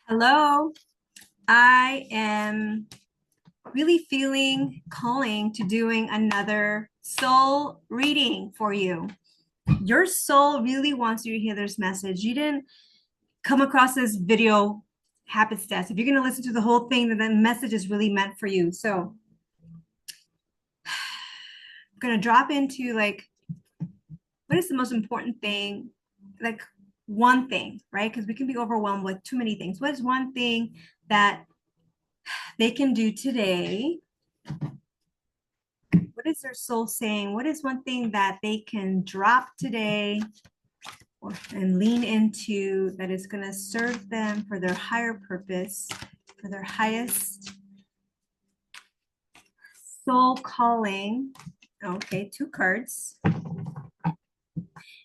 Hello, I am really feeling calling to doing another soul reading for you. Your soul really wants you to hear this message. You didn't come across this video happenstance. If you're going to listen to the whole thing, then the message is really meant for you. So I'm going to drop into what is the most important thing? Like one thing, right? Because we can be overwhelmed with too many things. What is one thing that they can do today? What is their soul saying? What is one thing that they can drop today and lean into that is going to serve them for their higher purpose, for their highest soul calling? Okay, two cards.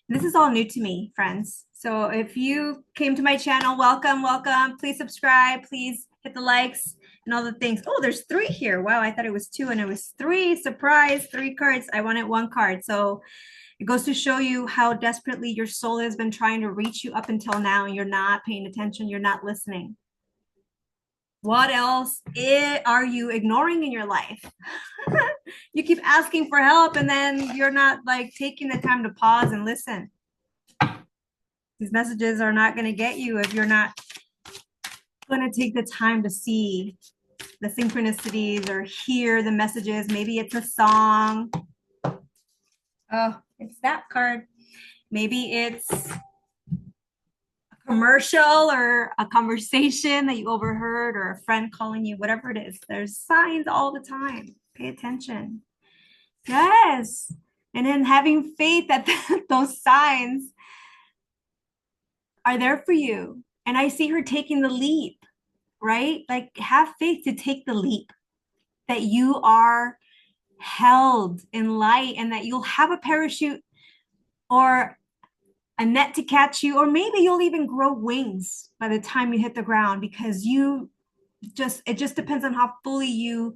This is all new to me, friends. So if you came to my channel, welcome, welcome. Please subscribe. Please hit the likes and all the things. Oh, there's three here. Wow, I thought it was two and it was three. Surprise, three cards. I wanted one card. So it goes to show you how desperately your soul has been trying to reach you up until now, and you're not paying attention. You're not listening. What else are you ignoring in your life? You keep asking for help, and then you're not like taking the time to pause and listen. These messages are not going to get you if you're not going to take the time to see the synchronicities or hear the messages. Maybe it's a song. Oh, it's that card. Maybe it's commercial or a conversation that you overheard or a friend calling you, whatever it is. There's signs all the time. Pay attention. Yes. And then having faith that those signs are there for you. And I see her taking the leap, right? Like have faith to take the leap that you are held in light and that you'll have a parachute or a net to catch you, or maybe you'll even grow wings by the time you hit the ground because it just depends on how fully you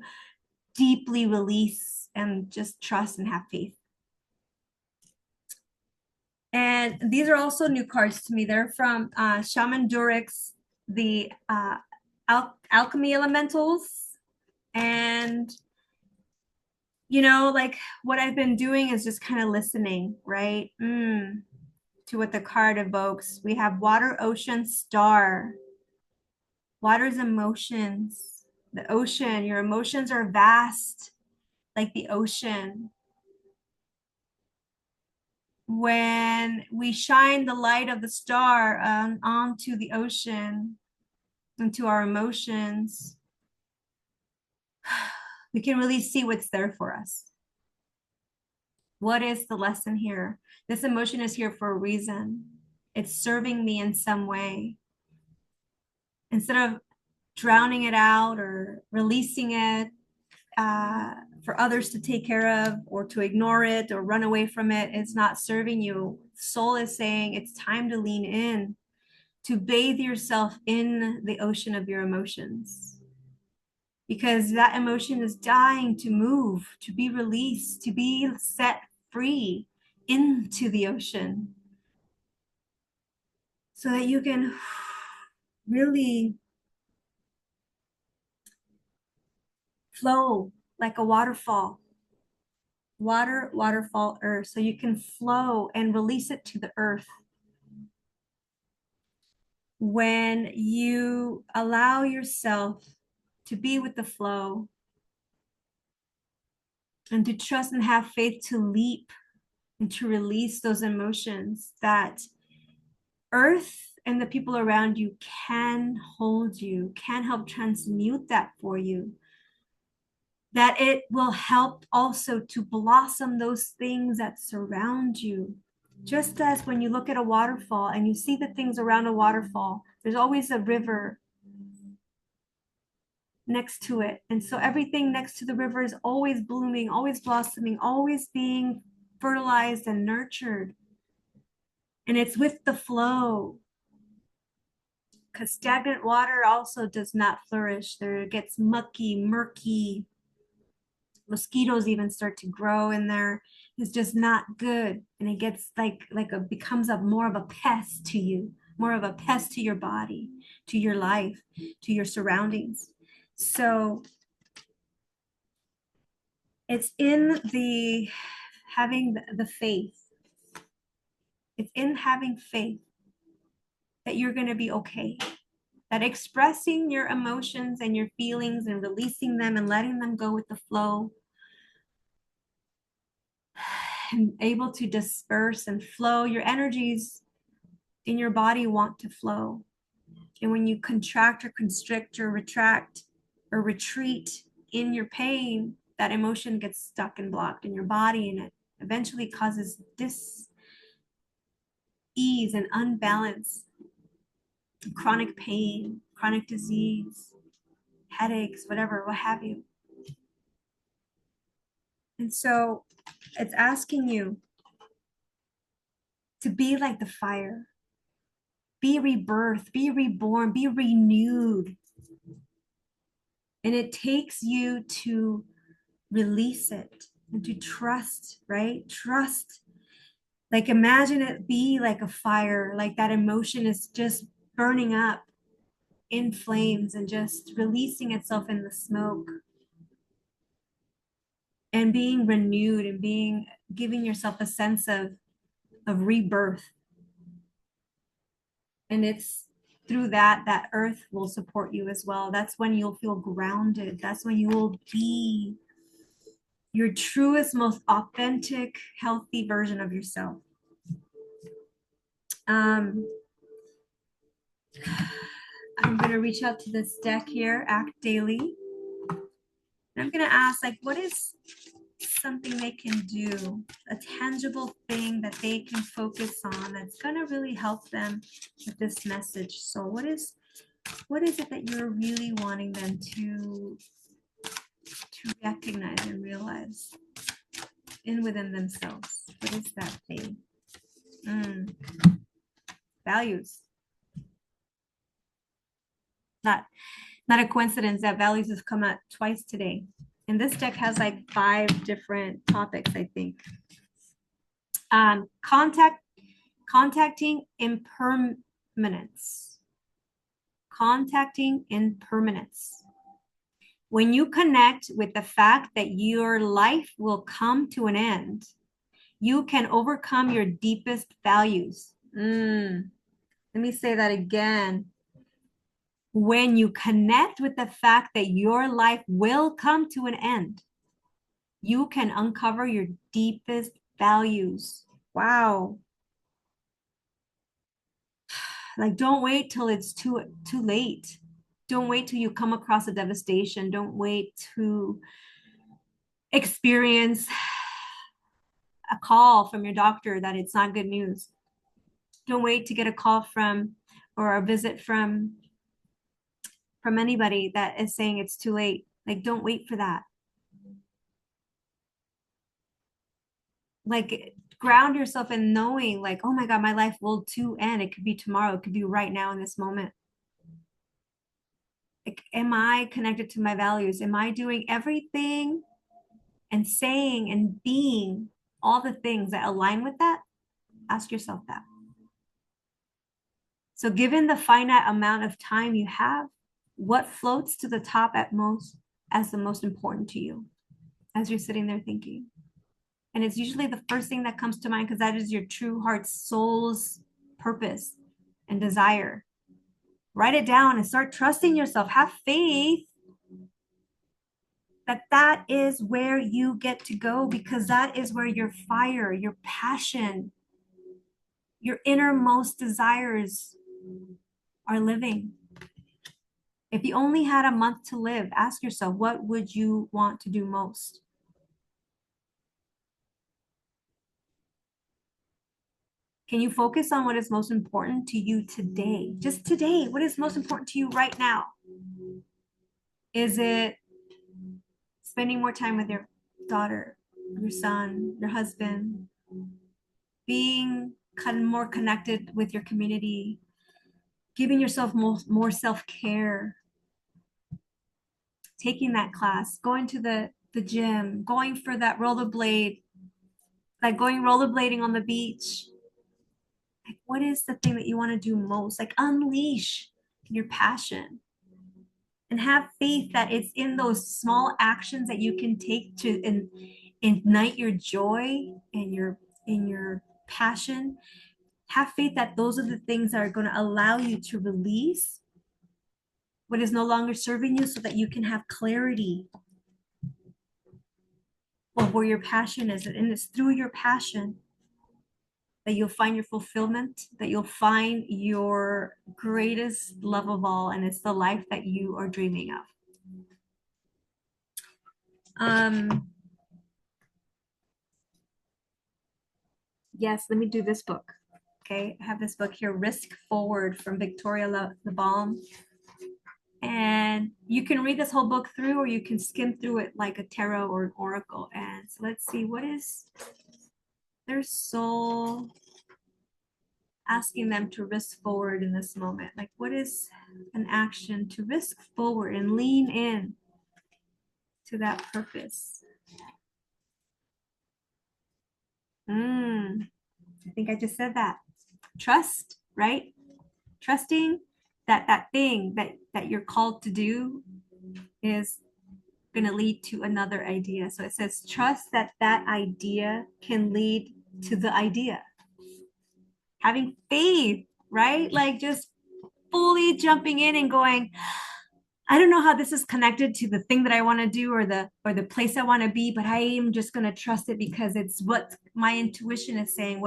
deeply release and just trust and have faith. And these are also new cards to me. They're from Shaman Durek's the Alchemy Elementals. And like what I've been doing is just kind of listening, right? To what the card evokes. We have water, ocean, star. Water's emotions. The ocean, your emotions are vast, like the ocean. When we shine the light of the star onto the ocean, into our emotions, we can really see what's there for us. What is the lesson here? This emotion is here for a reason. It's serving me in some way. Instead of drowning it out or releasing it for others to take care of or to ignore it or run away from it, it's not serving you. Soul is saying it's time to lean in, to bathe yourself in the ocean of your emotions. Because that emotion is dying to move, to be released, to be set free into the ocean so that you can really flow like a waterfall. Water, waterfall, earth. So you can flow and release it to the earth. When you allow yourself to be with the flow and to trust and have faith to leap and to release those emotions, that earth and the people around you can hold you, can help transmute that for you, that it will help also to blossom those things that surround you. Just as when you look at a waterfall and you see the things around a waterfall, there's always a river next to it. And so everything next to the river is always blooming, always blossoming, always being fertilized and nurtured. And it's with the flow. Because stagnant water also does not flourish. There it gets mucky, murky. Mosquitoes even start to grow in there. It's just not good. And it gets becomes more of a pest to you more of a pest to your body, to your life, to your surroundings. So it's in the having the faith. It's in having faith that you're going to be okay. That expressing your emotions and your feelings and releasing them and letting them go with the flow and able to disperse and flow, your energies in your body want to flow. And when you contract or constrict or retract or retreat in your pain, that emotion gets stuck and blocked in your body, and it eventually causes dis-ease and unbalance, chronic pain, chronic disease, headaches, whatever, what have you. And so it's asking you to be like the fire, be rebirthed, be reborn, be renewed. And it takes you to release it and to trust, right? Trust. Like imagine it be like a fire, like that emotion is just burning up in flames and just releasing itself in the smoke and being renewed and being giving yourself a sense of rebirth. And it's through that earth will support you as well. That's when you'll feel grounded. That's when you will be your truest, most authentic, healthy version of yourself. I'm going to reach out to this deck here, Act Daily. And I'm going to ask, like, what is something they can do, a tangible thing that they can focus on that's going to really help them with this message? So what is it that you're really wanting them to recognize and realize in within themselves? What is that thing? Values. Not a coincidence that values has come out twice today. And this deck has like 5 different topics, I think. Contacting impermanence. Contacting impermanence. When you connect with the fact that your life will come to an end, you can overcome your deepest values. Let me say that again. When you connect with the fact that your life will come to an end, you can uncover your deepest values. Wow. Like, don't wait till it's too late. Don't wait till you come across a devastation. Don't wait to experience a call from your doctor that it's not good news. Don't wait to get a call from or a visit from anybody that is saying it's too late. Like, don't wait for that. Like, ground yourself in knowing, like, oh my God, my life will too end. It could be tomorrow. It could be right now in this moment. Like, am I connected to my values? Am I doing everything and saying and being all the things that align with that? Ask yourself that. So given the finite amount of time you have, what floats to the top at most as the most important to you as you're sitting there thinking? And it's usually the first thing that comes to mind because that is your true heart's soul's purpose and desire. Write it down and start trusting yourself. Have faith that that is where you get to go, because that is where your fire, your passion, your innermost desires are living. If you only had a month to live, ask yourself, what would you want to do most? Can you focus on what is most important to you today? Just today, what is most important to you right now? Is it spending more time with your daughter, your son, your husband, being more connected with your community, giving yourself more self-care, taking that class, going to the gym, going for that rollerblade, like going rollerblading on the beach, Like, what is the thing that you want to do most? Like, unleash your passion and have faith that it's in those small actions that you can take to ignite your joy and your passion. Have faith that those are the things that are going to allow you to release what is no longer serving you so that you can have clarity of where your passion is. And it's through your passion that you'll find your fulfillment, that you'll find your greatest love of all, and it's the life that you are dreaming of. Yes, let me do this book. Okay, I have this book here, Risk Forward from Victoria LeBalm. And you can read this whole book through, or you can skim through it like a tarot or an oracle. And so let's see, what is their soul asking them to risk forward in this moment? Like, what is an action to risk forward and lean in to that purpose? I think I just said that. Trust, right? Trusting that that thing that you're called to do is going to lead to another idea. So it says trust that that idea can lead to the idea. Having faith, right? Like just fully jumping in and going, I don't know how this is connected to the thing that I want to do or the place I want to be, but I am just going to trust it because it's what my intuition is saying,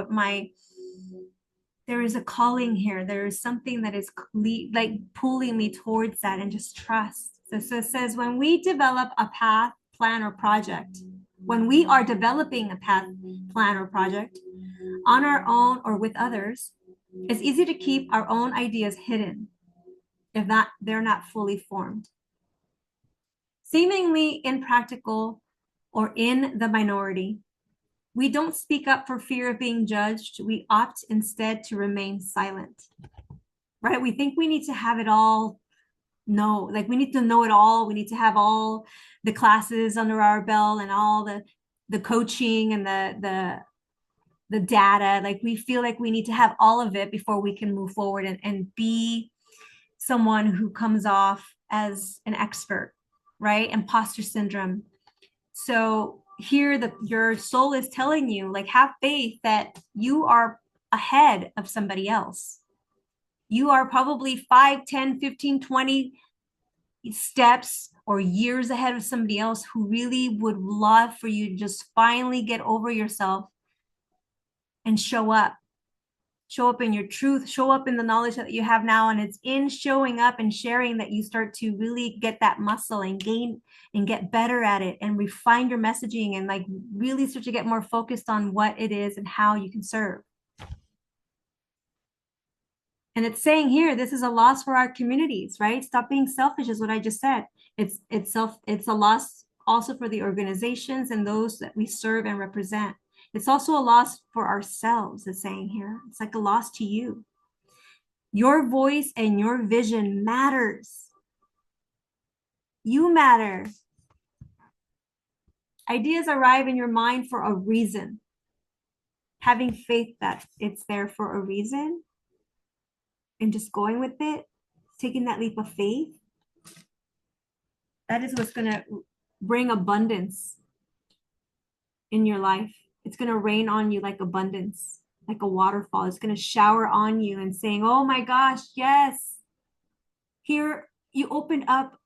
there is a calling here. There is something that is like pulling me towards that, and just trust. So it says when we develop a path, plan, or project, when we are developing a path, plan, or project on our own or with others, it's easy to keep our own ideas hidden if they're not fully formed. Seemingly impractical or in the minority, we don't speak up for fear of being judged. We opt instead to remain silent, right? We think we need to have it all. No, like we need to know it all. We need to have all the classes under our belt and all the coaching and the data. Like we feel like we need to have all of it before we can move forward and be someone who comes off as an expert, right? Imposter syndrome. So here your soul is telling you, like, have faith that you are ahead of somebody else. You are probably 5, 10, 15, 20 steps or years ahead of somebody else who really would love for you to just finally get over yourself and show up in your truth, show up in the knowledge that you have now. And it's in showing up and sharing that you start to really get that muscle and gain and get better at it and refine your messaging and like really start to get more focused on what it is and how you can serve. And it's saying here, this is a loss for our communities, right? Stop being selfish is what I just said. It's a loss also for the organizations and those that we serve and represent. It's also a loss for ourselves, it's saying here. It's like a loss to you. Your voice and your vision matters. You matter. Ideas arrive in your mind for a reason. Having faith that it's there for a reason and just going with it, taking that leap of faith, that is what's going to bring abundance in your life. It's going to rain on you like abundance, like a waterfall. It's going to shower on you and saying, oh my gosh, yes. Here you opened up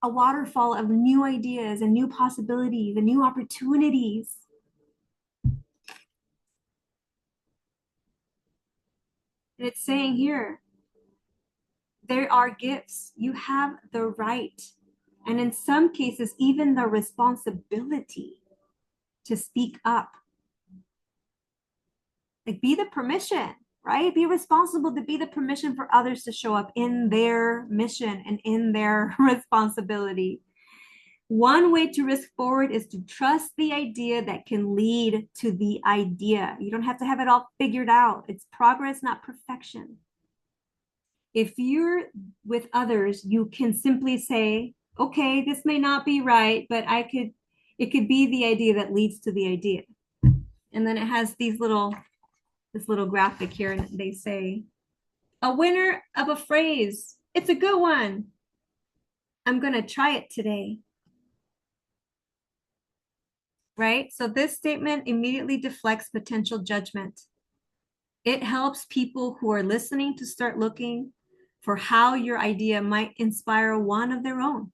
a waterfall of new ideas and new possibilities and new opportunities. And it's saying here, there are gifts. You have the right, and in some cases, even the responsibility to speak up. Like be the permission, right? Be responsible to be the permission for others to show up in their mission and in their responsibility. One way to risk forward is to trust the idea that can lead to the idea. You don't have to have it all figured out. It's progress, not perfection. If you're with others, you can simply say, okay, this may not be right, but it could be the idea that leads to the idea. And then it has these little this little graphic here, and they say, a winner of a phrase. It's a good one. I'm going to try it today. Right? So this statement immediately deflects potential judgment. It helps people who are listening to start looking for how your idea might inspire one of their own.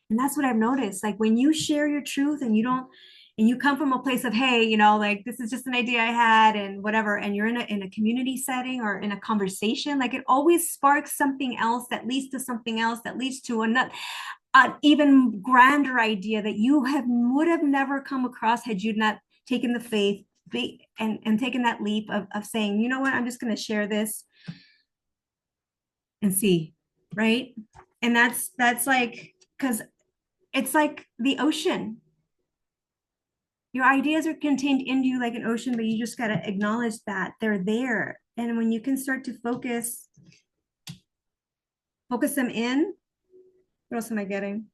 And that's what I've noticed. Like when you share your truth and you come from a place of, hey, like this is just an idea I had and whatever, and you're in a community setting or in a conversation, like it always sparks something else that leads to something else that leads to another, an even grander idea that you would have never come across had you not taken the faith and taken that leap of saying, you know what, I'm just going to share this and see, right? And that's like, because it's like the ocean. Your ideas are contained in you like an ocean, but you just got to acknowledge that they're there. And when you can start to focus them in, what else am I getting?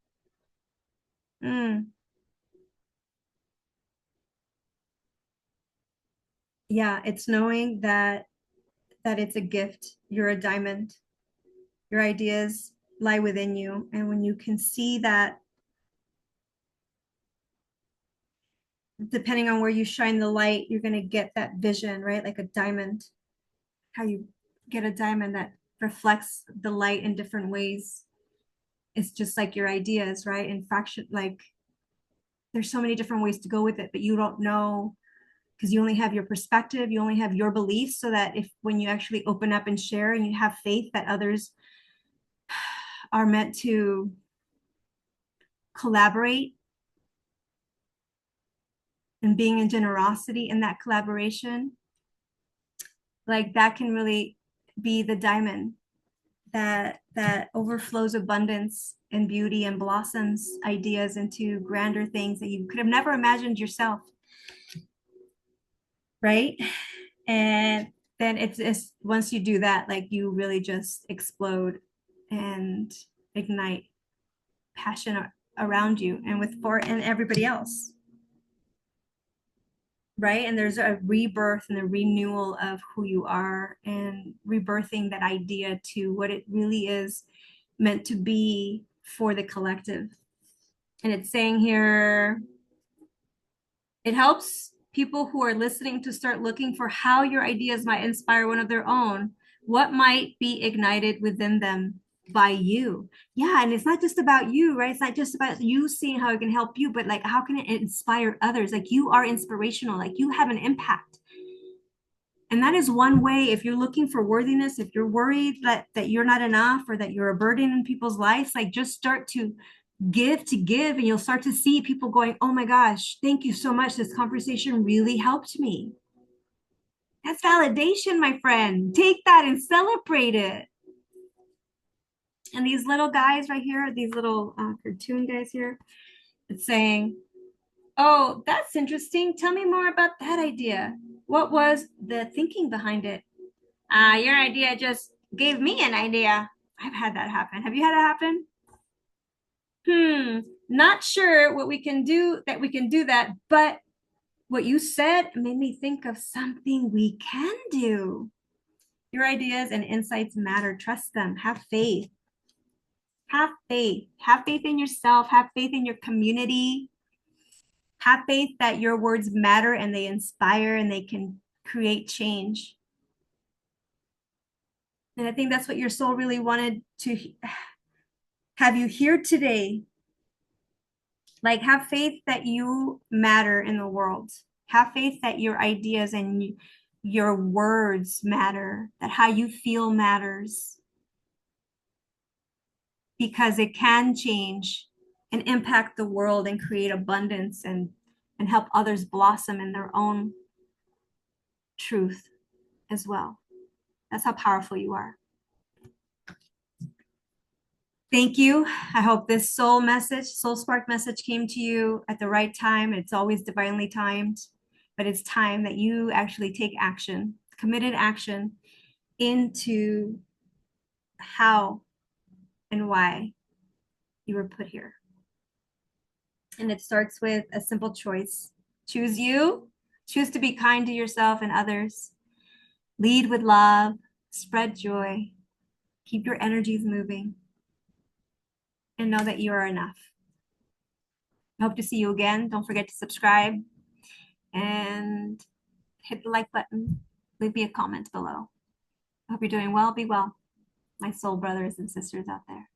Yeah, it's knowing that it's a gift. You're a diamond. Your ideas lie within you. And when you can see that, depending on where you shine the light, you're going to get that vision, right? Like a diamond, how you get a diamond that reflects the light in different ways. It's just like your ideas, right? In fact, like there's so many different ways to go with it, but you don't know because you only have your perspective, you only have your beliefs, so that if when you actually open up and share and you have faith that others are meant to collaborate and being in generosity in that collaboration, like that can really be the diamond that overflows abundance and beauty and blossoms ideas into grander things that you could have never imagined yourself, right? And then it's once you do that, like you really just explode and ignite passion around you and with for and everybody else, right? And there's a rebirth and a renewal of who you are and rebirthing that idea to what it really is meant to be for the collective. And it's saying here, it helps people who are listening to start looking for how your ideas might inspire one of their own, what might be ignited within them by you. Yeah, and it's not just about you, right? It's not just about you seeing how it can help you, but like how can it inspire others? Like you are inspirational, like you have an impact. And that is one way. If you're looking for worthiness, if you're worried that you're not enough or that you're a burden in people's lives, like just start to give and you'll start to see people going, oh my gosh, thank you so much, this conversation really helped me. That's validation, my friend. Take that and celebrate it. And these little guys right here, these little cartoon guys here, it's saying, oh, that's interesting, tell me more about that idea. What was the thinking behind it? Your idea just gave me an idea. I've had that happen. Have you had that happen? Not sure what we can do that we can do that, but what you said made me think of something we can do. Your ideas and insights matter. Trust them. Have faith. Have faith. Have faith in yourself. Have faith in your community. Have faith that your words matter and they inspire and they can create change. And I think that's what your soul really wanted to have you here today. Like, have faith that you matter in the world. Have faith that your ideas and your words matter, that how you feel matters, because it can change and impact the world and create abundance and help others blossom in their own truth as well. That's how powerful you are. Thank you. I hope this soul spark message came to you at the right time. It's always divinely timed, but it's time that you actually take action, committed action into how and why you were put here. And it starts with a simple choice. Choose you, choose to be kind to yourself and others, Lead with love, spread joy, keep your energies moving, and know that you are enough. I hope to see you again. Don't forget to subscribe and hit the like button. Leave me a comment below. I hope you're doing well. Be well, my soul brothers and sisters out there.